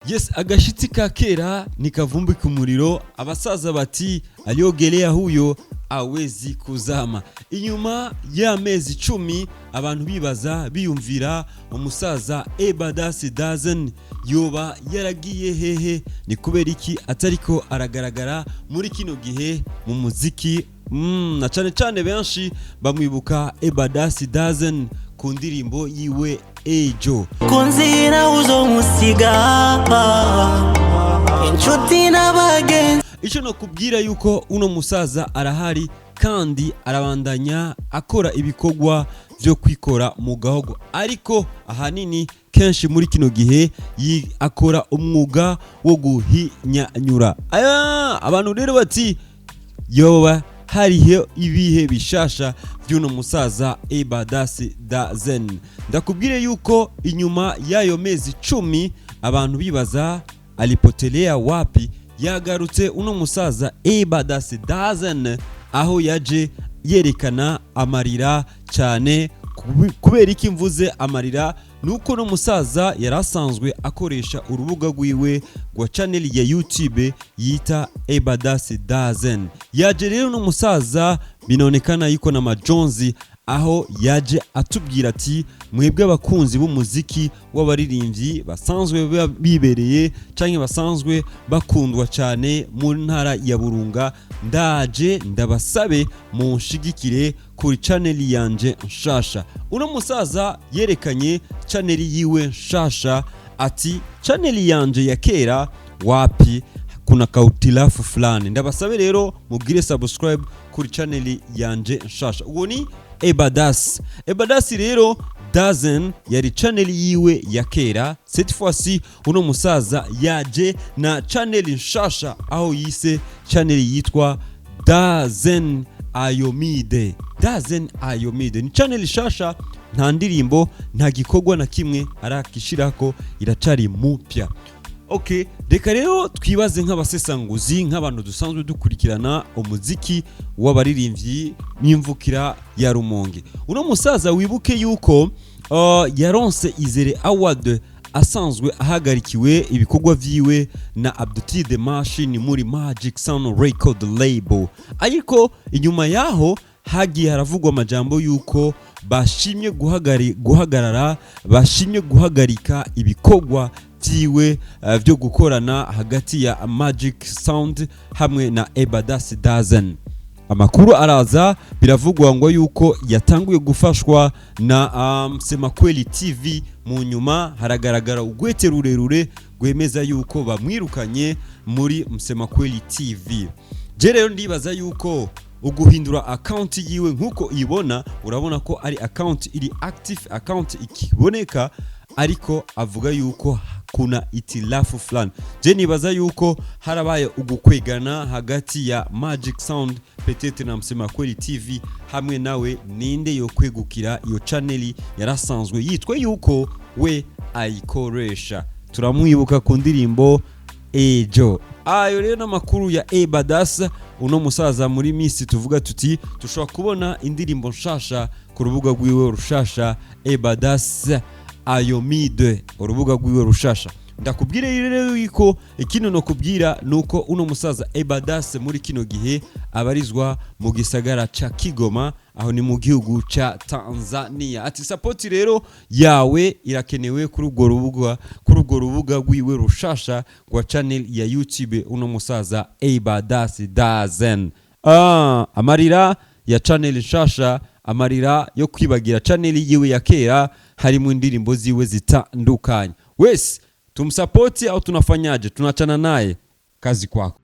Yes, agashitsi ka kera nikavumbi ku muriro, abasaza bati aliogelea huyo awezi kuzama. Inyuma y'amezi 10 abantu bibaza biyumvira umusaza Ebadass Dhozen yoba yaragiye hehe, ni kubera iki atariko aragaragara muri kino gihe mu muziki. Na cyane benshi bamwibuka Ebadass Dhozen ku ndirimbo yiwe Ejo. Kunzira uzo musiga inshuti n'abagenzi. Ico no kubwira yuko uno musaza arahari kandi arabandanya akora ibikorwa byo kwikora mu gahogo, ariko ahanini kenshi muri kino gihe akora umwuga wo guhinyanyura. Abantu rero bati yoba hariho ibihe bishasha by'uno musaza Ebadass Dhozen. Ndakubwire yuko inyuma y'ayo mezi 10 abantu bibaza alipotelea wapi, yagarutse uno musaza Ebadass Dhozen aho yaje yerekana Amarira cyane. Kubera iki mvuze Amarira, nuko no musaza yarasanzwe akoresha urubuga rwiwe rwa channel ya YouTube yita Ebadass Dhozen. Yaje rero no musaza binonekana yuko na majonzi, aho yaje atubwira ati mwebwe abakunzi b'umuziki w'abaririmbyi basanzwe bibereye canke basanzwe bakundwa cyane mu ntara ya Burunga, ndaje ndabasabe mu nshigikire kuri channel yanje nshasha. Uno musaza yerekanye channel yiwe nshasha ati channel yanje ya kera wapi kuna kautilafu fulani, ndabasabe rero mugire subscribe kuri channel yanje nshasha. Uwo ni Ebadass rero Dhozen yari channel yiwe ya kera. Cette fois-ci uno musaza yaje na channel nshasha aho yise channel yitwa Dhozen Ayomide. Dhozen Ayomide ni channel nshasha, nta ndirimbo nta gikorwa na kimwe arakishirako, iracari mupya. Okay, reka rero twibaze nk'abasesanguzi, nk'abantu dusanzwe dukurikirana umuziki w'abaririmbyi n'imvukira ya Rumonge. Uno musaza wibuke yuko yaronse Izere Award asanzwe ahagarikiwe ibikorwa vyiwe na Abduti the Machine muri Magic Sound Record Label. Ariko inyuma yaho hagiye haravugwa amajambo yuko bashimye guhagarara, bashimye guhagarika ibikorwa vyiwe byo gukorana hagati ya Magic Sound hamwe na Ebadass Dhozen. Amakuru araza biravugwa ngo yuko yatanguye gufashwa na Semakweli TV. Mu nyuma haragaragara ugwete rurerure gwemeza yuko bamwirukanye muri Semakweli TV. Je rero ndibaza yuko uguhindura account yiwe nkuko ibona, urabona ko ari account iri active, account ikiboneka, ariko avuga yuko kuna itilafu fulani. Je nibaza yuko harabaye ugukwegana hagati ya Magic Sound petete na Semakweli TV hamwe nawe, ninde yo kwegukira iyo channel yarasanzwe yitwa yuko we ayikoresha. Turamwibuka ku ndirimbo Ejo. Ayo rero n'amakuru ya Ebadass. Uno musaza muri misi tuvuga tuti tushobora kubona indirimbo nshasha ku rubuga rwiwe rushasha Ebadass Ayomide, urubuga rwiwe rushasha. Ndakubwire rero yuko ikintu no kubwira nuko uno musaza Ebadass muri kino gihe abarizwa mu gisagara ca Kigoma, aho ni mu gihugu ca Tanzania. Ati support rero yawe irakenewe kuri urwo rubuga rwiwe rushasha kwa channel ya YouTube uno musaza Ebadass Dhozen. Amarira ya channel nshasha, Amarira yo kwibagira channel yiwe ya kera, harimo indirimbo ziwe zitandukanye. Wese tumsupporti au tunafanyaje? Tunachana naye, kazi kwako.